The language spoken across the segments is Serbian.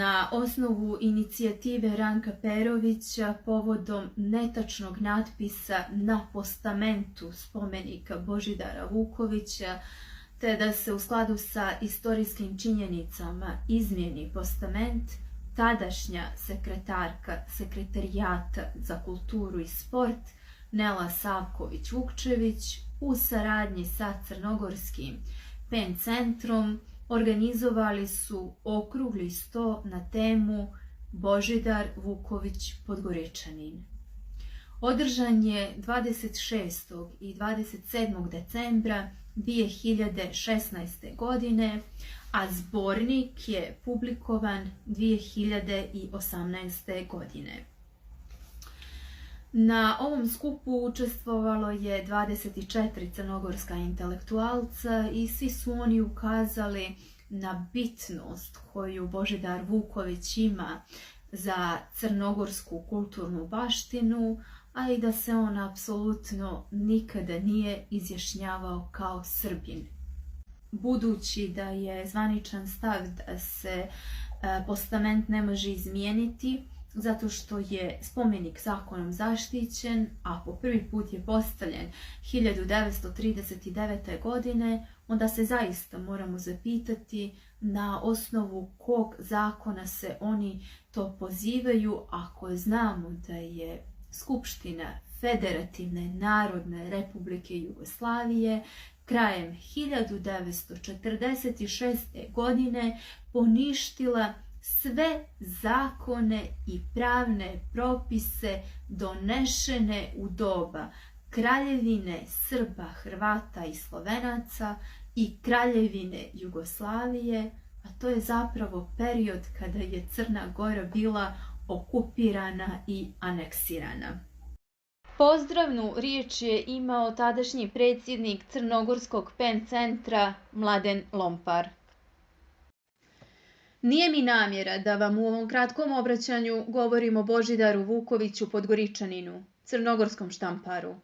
Na osnovu inicijative Ranka Perovića povodom netačnog natpisa na postamentu spomenika Božidara Vukovića, te da se u skladu sa istorijskim činjenicama izmijeni postament, tadašnja sekretarka Sekretarijata za kulturu i sport Nela Savković-Vukčević u saradnji sa Crnogorskim PEN centrom organizovali su okrugli sto na temu Božidar Vuković Podgoričanin. Održan je 26. i 27. decembra 2016. godine, a zbornik je publikovan 2018. godine. Na ovom skupu učestvovalo je 24 crnogorska intelektualca i svi su oni ukazali na bitnost koju Božidar Vuković ima za crnogorsku kulturnu baštinu, a i da se on apsolutno nikada nije izjašnjavao kao Srbin. Budući da je zvaničan stav da se postament ne može izmijeniti, zato što je spomenik zakonom zaštićen, a po prvi put je postavljen 1939. godine, onda se zaista moramo zapitati na osnovu kog zakona se oni to pozivaju, ako znamo da je Skupština Federativne narodne republike Jugoslavije krajem 1946. godine poništila sve zakone i pravne propise donešene u doba Kraljevine Srba, Hrvata i Slovenaca i Kraljevine Jugoslavije, a to je zapravo period kada je Crna Gora bila okupirana i aneksirana. Pozdravnu riječ je imao tadašnji predsjednik Crnogorskog PEN centra Mladen Lompar. Nije mi namjera da vam u ovom kratkom obraćanju govorim o Božidaru Vukoviću Podgoričaninu, crnogorskom štamparu,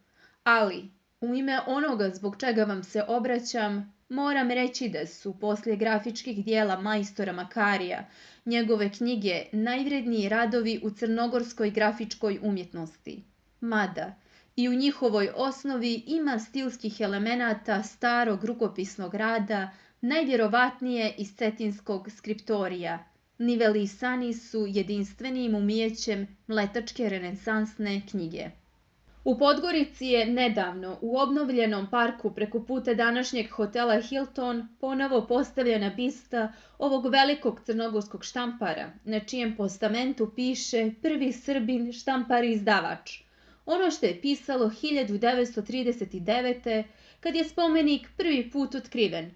ali u ime onoga zbog čega vam se obraćam, moram reći da su poslije grafičkih dijela majstora Makarija njegove knjige najvredniji radovi u crnogorskoj grafičkoj umjetnosti. Mada i u njihovoj osnovi ima stilskih elemenata starog rukopisnog rada, najvjerovatnije iz cetinskog skriptorija. Nivelisani su jedinstvenim umijećem mletačke renesansne knjige. U Podgorici je nedavno u obnovljenom parku preko puta današnjeg hotela Hilton ponovo postavljena bista ovog velikog crnogorskog štampara, na čijem postamentu piše prvi Srbin štampar i izdavač. Ono što je pisalo 1939. kad je spomenik prvi put otkriven.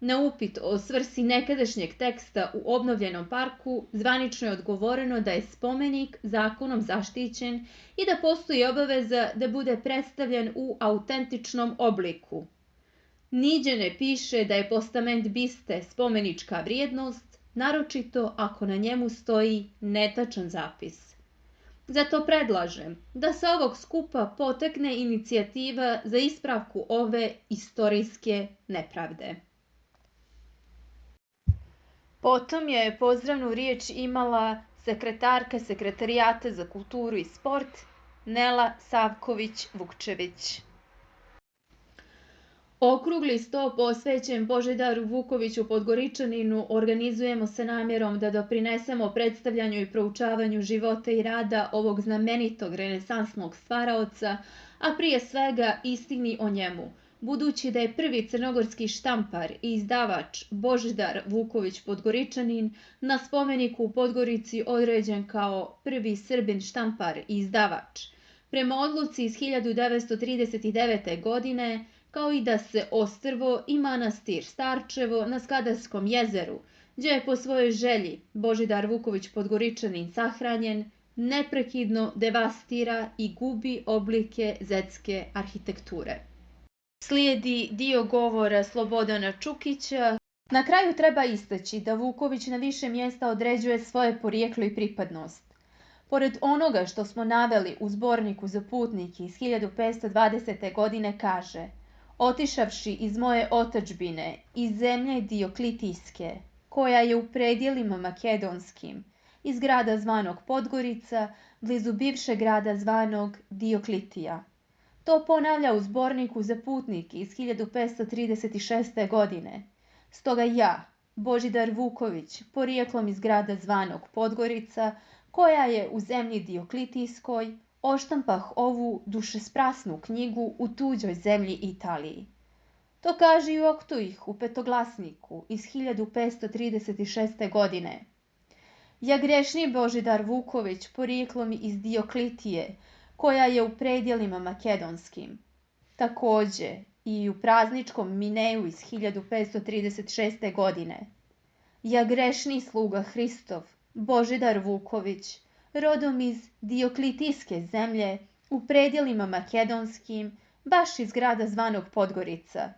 Na upit o svrsi nekadašnjeg teksta u obnovljenom parku zvanično je odgovoreno da je spomenik zakonom zaštićen i da postoji obaveza da bude predstavljen u autentičnom obliku. Nigdje ne piše da je postament biste spomenička vrijednost, naročito ako na njemu stoji netačan zapis. Zato predlažem da sa ovog skupa potekne inicijativa za ispravku ove istorijske nepravde. Potom je pozdravnu riječ imala sekretarka Sekretarijata za kulturu i sport Nela Savković-Vukčević. Okrugli sto posvećen Božidaru Vukoviću Podgoričaninu organizujemo sa namjerom da doprinesemo predstavljanju i proučavanju života i rada ovog znamenitog renesansnog stvaraoca, a prije svega istini o njemu, budući da je prvi crnogorski štampar i izdavač Božidar Vuković Podgoričanin na spomeniku u Podgorici određen kao prvi Srbin štampar i izdavač, prema odluci iz 1939. godine, kao i da se ostrvo i manastir Starčevo na Skadarskom jezeru, gdje je po svojoj želji Božidar Vuković Podgoričanin sahranjen, neprekidno devastira i gubi oblike zetske arhitekture. Slijedi dio govora Slobodana Čukića. Na kraju treba istaći da Vuković na više mjesta određuje svoje porijeklo i pripadnost. Pored onoga što smo naveli u zborniku za putnike iz 1520. godine kaže: otišavši iz moje otadžbine, iz zemlje Dioklitijske, koja je u predjelima makedonskim, iz grada zvanog Podgorica, blizu bivšeg grada zvanog Dioklitija. To ponavlja u zborniku za putnike iz 1536. godine. Stoga ja, Božidar Vuković, porijeklom iz grada zvanog Podgorica, koja je u zemlji Dioklitijskoj, oštampah ovu dušesprasnu knjigu u tuđoj zemlji Italiji. To kaže i Oktuih u Petoglasniku iz 1536. godine. Ja grešni Božidar Vuković porijeklom iz Dioklitije, koja je u predjelima makedonskim. Takođe i u prazničkom Mineju iz 1536. godine. Ja grešni sluga Hristov, Božidar Vuković, rodom iz Dioklitijske zemlje, u predjelima makedonskim, baš iz grada zvanog Podgorica.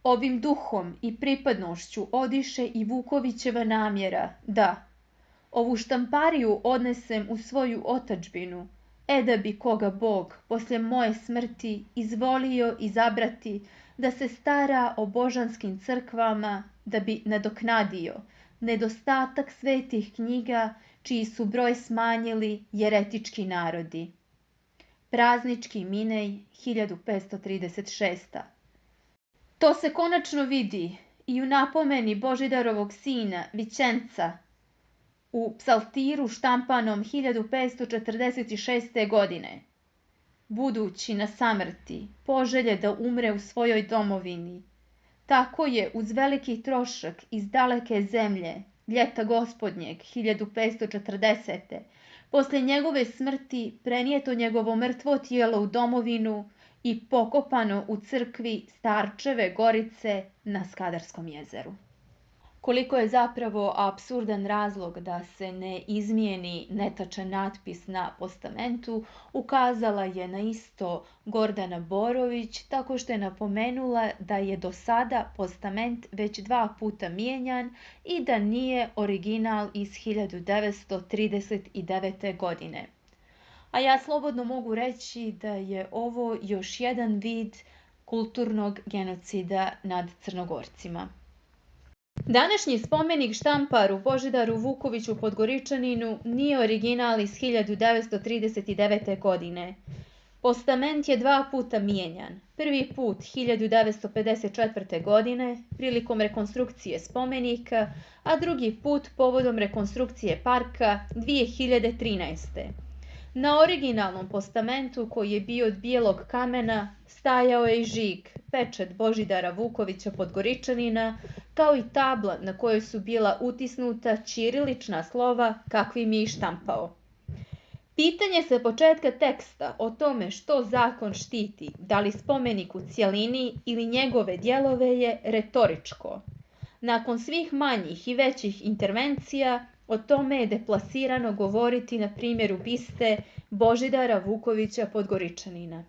Ovim duhom i pripadnošću odiše i Vukovićeva namjera da ovu štampariju odnesem u svoju otadžbinu, da bi koga Bog poslije moje smrti izvolio izabrati da se stara o božanskim crkvama, da bi nadoknadio nedostatak svetih knjiga čiji su broj smanjili jeretički narodi. Praznički Minej 1536. To se konačno vidi i u napomeni Božidarovog sina Vićenca u psaltiru štampanom 1546. godine. Budući na samrti, poželje da umre u svojoj domovini. Tako je uz veliki trošak iz daleke zemlje, ljeta gospodnjeg 1540. Posle njegove smrti prenijeto njegovo mrtvo tijelo u domovinu i pokopano u crkvi Starčeve Gorice na Skadarskom jezeru. Koliko je zapravo apsurdan razlog da se ne izmijeni netačan natpis na postamentu, ukazala je na isto Gordana Borović tako što je napomenula da je do sada postament već 2 puta mijenjan i da nije original iz 1939. godine. A ja slobodno mogu reći da je ovo još jedan vid kulturnog genocida nad Crnogorcima. Današnji spomenik štamparu Božidaru Vukoviću Podgoričaninu nije original iz 1939. godine. Postament je 2 puta mijenjan. Prvi put 1954. godine prilikom rekonstrukcije spomenika, a drugi put povodom rekonstrukcije parka 2013. Na originalnom postamentu, koji je bio od bijelog kamena, stajao je i žig, pečat Božidara Vukovića Podgoričanina, kao i tabla na kojoj su bila utisnuta ćirilična slova kakvim je i štampao. Pitanje sa početka teksta o tome što zakon štiti, da li spomenik u cjelini ili njegove dijelove, je retoričko. Nakon svih manjih i većih intervencija, o tome je deplasirano govoriti na primjeru biste Božidara Vukovića Podgoričanina.